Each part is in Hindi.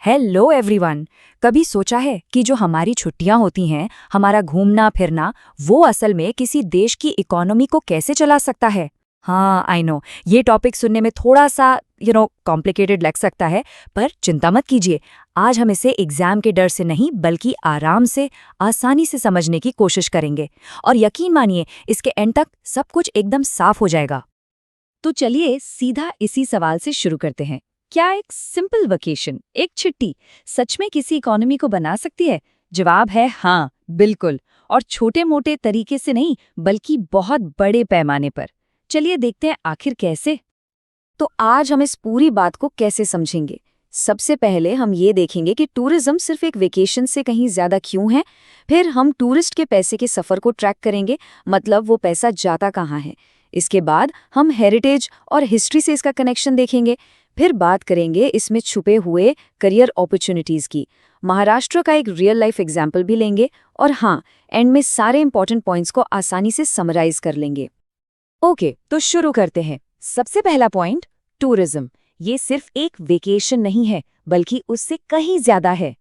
Hello everyone. कभी सोचा है कि जो हमारी छुट्टियां होती हैं, हमारा घूमना फिरना, वो असल में किसी देश की इकोनॉमी को कैसे चला सकता है? हाँ, आई नो, ये टॉपिक सुनने में थोड़ा सा कॉम्प्लिकेटेड लग सकता है, पर चिंता मत कीजिए। आज हम इसे एग्जाम के डर से नहीं बल्कि आराम से, आसानी से समझने की कोशिश करेंगे। और यकीन मानिए, इसके एंड तक सब कुछ एकदम साफ हो जाएगा। तो चलिए सीधा इसी सवाल से शुरू करते हैं। क्या एक सिंपल वेकेशन, एक छुट्टी, सच में किसी इकोनॉमी को बना सकती है? जवाब है हाँ, बिल्कुल। और छोटे मोटे तरीके से नहीं, बल्कि बहुत बड़े पैमाने पर। चलिए देखते हैं आखिर कैसे। तो आज हम इस पूरी बात को कैसे समझेंगे। सबसे पहले हम ये देखेंगे कि टूरिज्म सिर्फ एक वेकेशन से कहीं ज्यादा क्यों है। फिर हम टूरिस्ट के पैसे के सफर को ट्रैक करेंगे, मतलब वो पैसा जाता कहाँ है। इसके बाद हम हेरिटेज और हिस्ट्री से इसका कनेक्शन देखेंगे। फिर बात करेंगे इसमें छुपे हुए करियर अपॉर्चुनिटीज की। महाराष्ट्र का एक रियल लाइफ एग्जाम्पल भी लेंगे। और हाँ, एंड में सारे इंपॉर्टेंट पॉइंट्स को आसानी से समराइज कर लेंगे। ओके, तो शुरू करते हैं। सबसे पहला पॉइंट, टूरिज्म। ये सिर्फ एक वेकेशन नहीं है, बल्कि उससे कहीं ज्यादा है।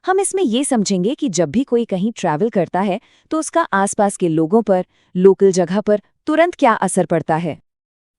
हम इसमें ये समझेंगे कि जब भी कोई कहीं ट्रैवल करता है तो उसका आसपास के लोगों पर, लोकल जगह पर तुरंत क्या असर पड़ता है।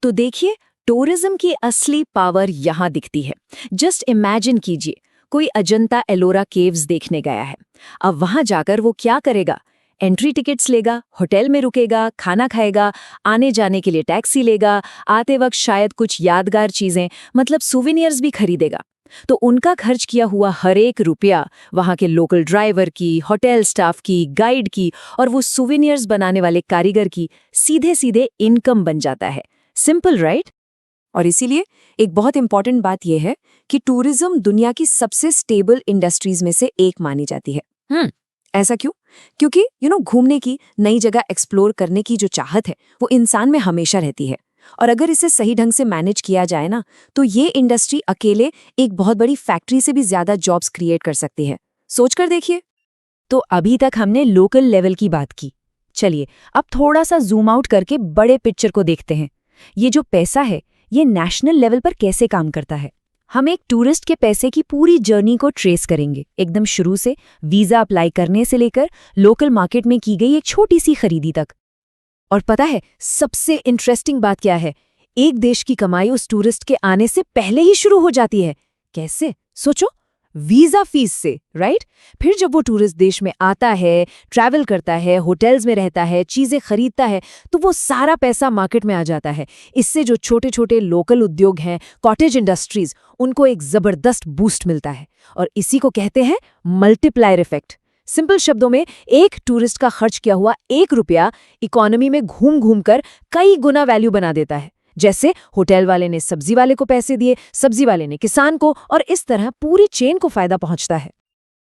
तो देखिए, टूरिज्म की असली पावर यहाँ दिखती है। जस्ट इमेजिन कीजिए, कोई अजंता एलोरा केव्स देखने गया है। अब वहां जाकर वो क्या करेगा? एंट्री टिकट्स लेगा, होटल में रुकेगा, खाना खाएगा, आने जाने के लिए टैक्सी लेगा, आते वक्त शायद कुछ यादगार चीजें, मतलब सुवेनियर्स भी खरीदेगा। तो उनका खर्च किया हुआ हर एक रुपया वहां के लोकल ड्राइवर की, होटल स्टाफ की, गाइड की और वो सुवेनियर्स बनाने वाले कारीगर की सीधे सीधे इनकम बन जाता है। Simple, right? और इसीलिए एक बहुत इंपॉर्टेंट बात यह है कि टूरिज्म दुनिया की सबसे स्टेबल इंडस्ट्रीज में से एक मानी जाती है। ऐसा क्यों? क्योंकि घूमने की, नई जगह एक्सप्लोर करने की जो चाहत है वो इंसान में हमेशा रहती है। और अगर इसे सही ढंग से मैनेज किया जाए ना, तो ये इंडस्ट्री अकेले एक बहुत बड़ी फैक्ट्री से भी ज्यादा जॉब्स क्रिएट कर सकती है। सोच कर देखिए। तो अभी तक हमने लोकल लेवल की बात की। चलिए अब थोड़ा सा जूम आउट करके बड़े पिक्चर को देखते हैं। ये जो पैसा है, ये नेशनल लेवल पर कैसे काम करता है। हम एक टूरिस्ट के पैसे की पूरी जर्नी को ट्रेस करेंगे, एकदम शुरू से, वीजा अप्लाई करने से लेकर लोकल मार्केट में की गई एक छोटी सी खरीदी तक। और पता है सबसे इंटरेस्टिंग बात क्या है? एक देश की कमाई उस टूरिस्ट के आने से पहले ही शुरू हो जाती है। कैसे? सोचो, वीजा फीस से, राइट? फिर जब वो टूरिस्ट देश में आता है, ट्रैवल करता है, होटल्स में रहता है, चीजें खरीदता है, तो वो सारा पैसा मार्केट में आ जाता है। इससे जो छोटे छोटे लोकल उद्योग हैं, कॉटेज इंडस्ट्रीज, उनको एक जबरदस्त बूस्ट मिलता है। और इसी को कहते हैं मल्टीप्लायर इफेक्ट। सिंपल शब्दों में, एक टूरिस्ट का खर्च किया हुआ 1 रुपया इकोनॉमी में घूम घूम कर कई गुना वैल्यू बना देता है। जैसे होटल वाले ने सब्जी वाले को पैसे दिए, सब्जी वाले ने किसान को, और इस तरह पूरी चेन को फायदा पहुंचता है।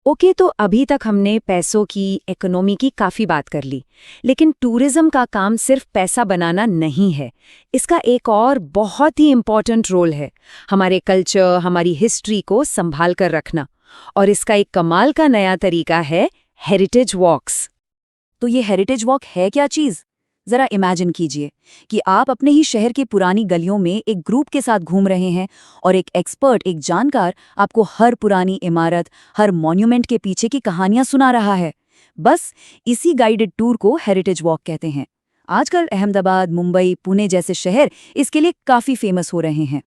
ओके, तो अभी तक हमने पैसों की, इकोनॉमी की काफी बात कर ली। लेकिन टूरिज्म का काम सिर्फ पैसा बनाना नहीं है। इसका एक और बहुत ही इंपॉर्टेंट रोल है, हमारे कल्चर, हमारी हिस्ट्री को संभाल कर रखना। और इसका एक कमाल का नया तरीका है हेरिटेज वॉक्स। तो ये हेरिटेज वॉक है क्या चीज? जरा इमेजिन कीजिए कि आप अपने ही शहर की पुरानी गलियों में एक ग्रुप के साथ घूम रहे हैं और एक एक्सपर्ट, एक जानकार आपको हर पुरानी इमारत, हर मॉन्यूमेंट के पीछे की कहानियां सुना रहा है। बस इसी गाइडेड टूर को हेरिटेज वॉक कहते हैं। आजकल अहमदाबाद, मुंबई, पुणे जैसे शहर इसके लिए काफी फेमस हो रहे हैं।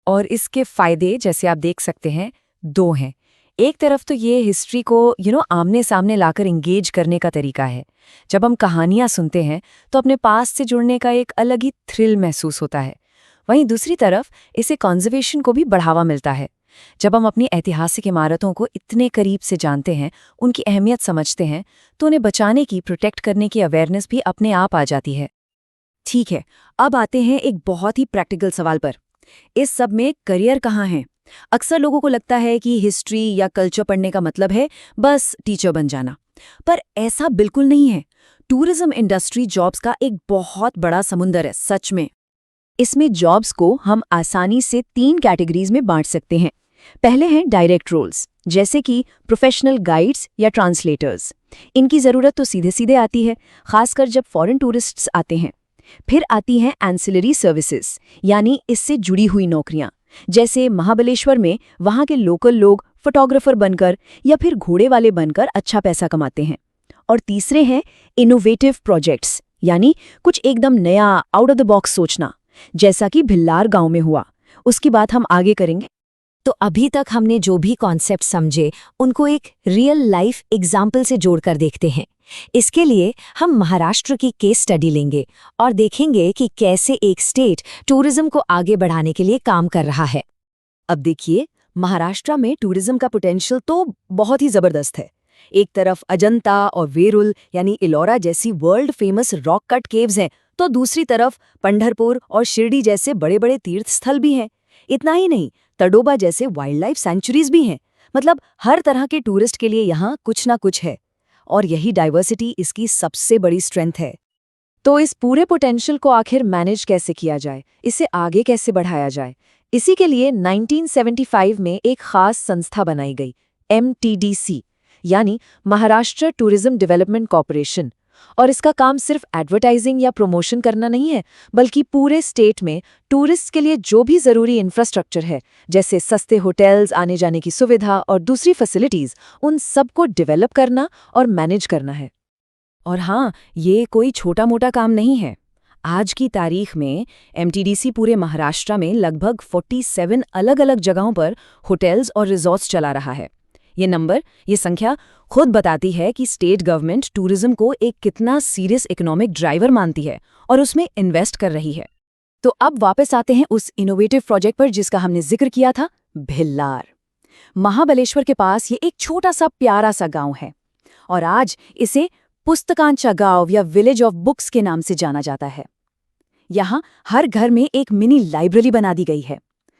और इसके फायदे, जैसे आप देख सकते हैं, 2 हैं। एक तरफ तो ये हिस्ट्री को आमने सामने लाकर इंगेज करने का तरीका है। जब हम कहानियां सुनते हैं तो अपने पास से जुड़ने का एक अलग ही थ्रिल महसूस होता है। वहीं दूसरी तरफ इसे कंजर्वेशन को भी बढ़ावा मिलता है। जब हम अपनी ऐतिहासिक इमारतों को इतने करीब से जानते हैं, उनकी अहमियत समझते हैं, तो उन्हें बचाने की, प्रोटेक्ट करने की अवेयरनेस भी अपने आप आ जाती है। ठीक है, अब आते हैं एक बहुत ही प्रैक्टिकल सवाल पर। इस सब में करियर कहाँ है? अक्सर लोगों को लगता है कि हिस्ट्री या कल्चर पढ़ने का मतलब है बस टीचर बन जाना। पर ऐसा बिल्कुल नहीं है। टूरिज्म इंडस्ट्री जॉब्स का एक बहुत बड़ा समुंदर है, सच में। इसमें जॉब्स को हम आसानी से 3 कैटेगरीज में बांट सकते हैं। पहले हैं डायरेक्ट रोल्स, जैसे कि प्रोफेशनल गाइड्स या ट्रांसलेटर्स। इनकी ज़रूरत तो सीधे सीधे आती है, खासकर जब फॉरेन टूरिस्ट्स आते हैं। फिर आती हैं एंसिलरी सर्विसेज, यानी इससे जुड़ी हुई नौकरियां। जैसे महाबलेश्वर में वहाँ के लोकल लोग फोटोग्राफर बनकर या फिर घोड़े वाले बनकर अच्छा पैसा कमाते हैं। और तीसरे हैं इनोवेटिव प्रोजेक्ट्स, यानी कुछ एकदम नया आउट ऑफ द बॉक्स सोचना, जैसा कि भिल्लार गांव में हुआ। उसकी बात हम आगे करेंगे। तो अभी तक हमने जो भी कॉन्सेप्ट समझे उनको एक रियल लाइफ एग्जाम्पल से जोड़कर देखते हैं। इसके लिए हम महाराष्ट्र की केस स्टडी लेंगे और देखेंगे कि कैसे एक स्टेट टूरिज्म को आगे बढ़ाने के लिए काम कर रहा है। अब देखिए, महाराष्ट्र में टूरिज्म का पोटेंशियल तो बहुत ही जबरदस्त है। एक तरफ अजंता और वेरुल यानी इलोरा जैसी world famous rock cut caves हैं, तो दूसरी तरफ पंढरपुर और शिरडी जैसे बड़े बड़े तीर्थ स्थल भी हैं। इतना ही नहीं, तडोबा जैसे वाइल्ड लाइफ सेंचुरीज भी हैं। मतलब हर तरह के टूरिस्ट के लिए यहाँ कुछ ना कुछ है, और यही डाइवर्सिटी इसकी सबसे बड़ी स्ट्रेंथ है। तो इस पूरे पोटेंशियल को आखिर मैनेज कैसे किया जाए, इसे आगे कैसे बढ़ाया जाए? इसी के लिए 1975 में एक खास संस्था बनाई गई, MTDC, यानी महाराष्ट्र टूरिज्म डेवलपमेंट कॉर्पोरेशन। और इसका काम सिर्फ एडवर्टाइजिंग या प्रमोशन करना नहीं है, बल्कि पूरे स्टेट में टूरिस्ट के लिए जो भी जरूरी इंफ्रास्ट्रक्चर है, जैसे सस्ते होटल्स, आने जाने की सुविधा और दूसरी फैसिलिटीज, उन सबको डेवलप करना और मैनेज करना है। और हाँ, ये कोई छोटा मोटा काम नहीं है। आज की तारीख में MTDC पूरे महाराष्ट्र में लगभग 47 अलग अलग जगहों पर होटल्स और रिजॉर्ट्स चला रहा है। ये संख्या खुद बताती है कि स्टेट गवर्नमेंट टूरिज्म को एक कितना सीरियस इकोनॉमिक ड्राइवर मानती है और उसमें इन्वेस्ट कर रही है। तो अब वापस आते हैं उस इनोवेटिव प्रोजेक्ट पर जिसका हमने जिक्र किया था, भिल्लार। महाबलेश्वर के पास ये एक छोटा सा प्यारा सा गांव है, और आज इसे पुस्तकांचा गांव या विलेज ऑफ बुक्स के नाम से जाना जाता है। यहाँ हर घर में एक मिनी लाइब्रेरी बना दी गई है।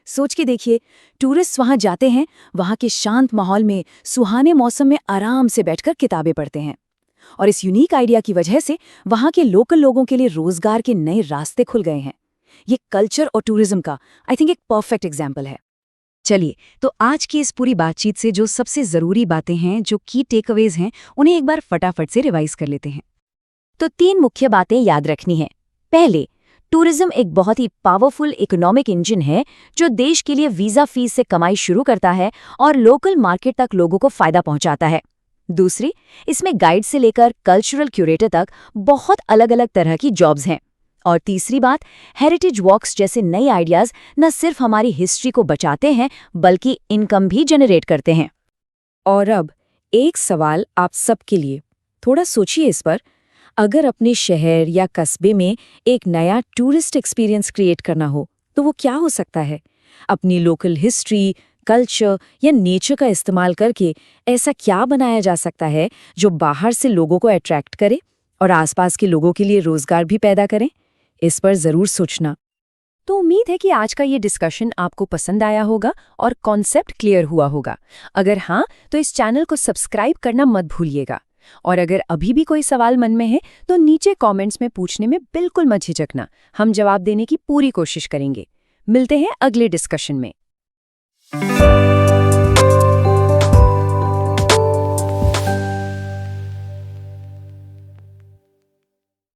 सोच के देखिए, टूरिस्ट वहां जाते हैं, वहां के शांत माहौल में सुहाने मौसम में आराम से बैठकर किताबें पढ़ते हैं। और इस यूनिक आइडिया की वजह से वहां के लोकल लोगों के लिए रोजगार के नए रास्ते खुल गए हैं। ये कल्चर और टूरिज्म का आई थिंक एक परफेक्ट एग्जाम्पल है। चलिए, तो आज की इस पूरी बातचीत से जो सबसे जरूरी बातें हैं, जो की टेकअवेज हैं, उन्हें एक बार फटाफट से रिवाइज कर लेते हैं। तो 3 मुख्य बातें याद रखनी है। पहले, टूरिज्म एक बहुत ही पावरफुल इकोनॉमिक इंजन है जो देश के लिए वीजा फीस से कमाई शुरू करता है और लोकल मार्केट तक लोगों को फायदा पहुंचाता है। दूसरी, इसमें गाइड से लेकर कल्चरल क्यूरेटर तक बहुत अलग अलग तरह की जॉब्स हैं। और तीसरी बात, हेरिटेज वॉक्स जैसे नए आइडियाज न सिर्फ हमारी हिस्ट्री को बचाते हैं, बल्कि इनकम भी जनरेट करते हैं। और अब एक सवाल आप सबके लिए, थोड़ा सोचिए इस पर। अगर अपने शहर या कस्बे में एक नया टूरिस्ट एक्सपीरियंस क्रिएट करना हो, तो वो क्या हो सकता है? अपनी लोकल हिस्ट्री, कल्चर या नेचर का इस्तेमाल करके ऐसा क्या बनाया जा सकता है जो बाहर से लोगों को अट्रैक्ट करे और आसपास के लोगों के लिए रोजगार भी पैदा करे? इस पर जरूर सोचना। तो उम्मीद है कि आज का ये डिस्कशन आपको पसंद आया होगा और कॉन्सेप्ट क्लियर हुआ होगा। अगर हाँ, तो इस चैनल को सब्सक्राइब करना मत भूलिएगा। और अगर अभी भी कोई सवाल मन में है तो नीचे कमेंट्स में पूछने में बिल्कुल मत झिझकना, हम जवाब देने की पूरी कोशिश करेंगे। मिलते हैं अगले डिस्कशन में।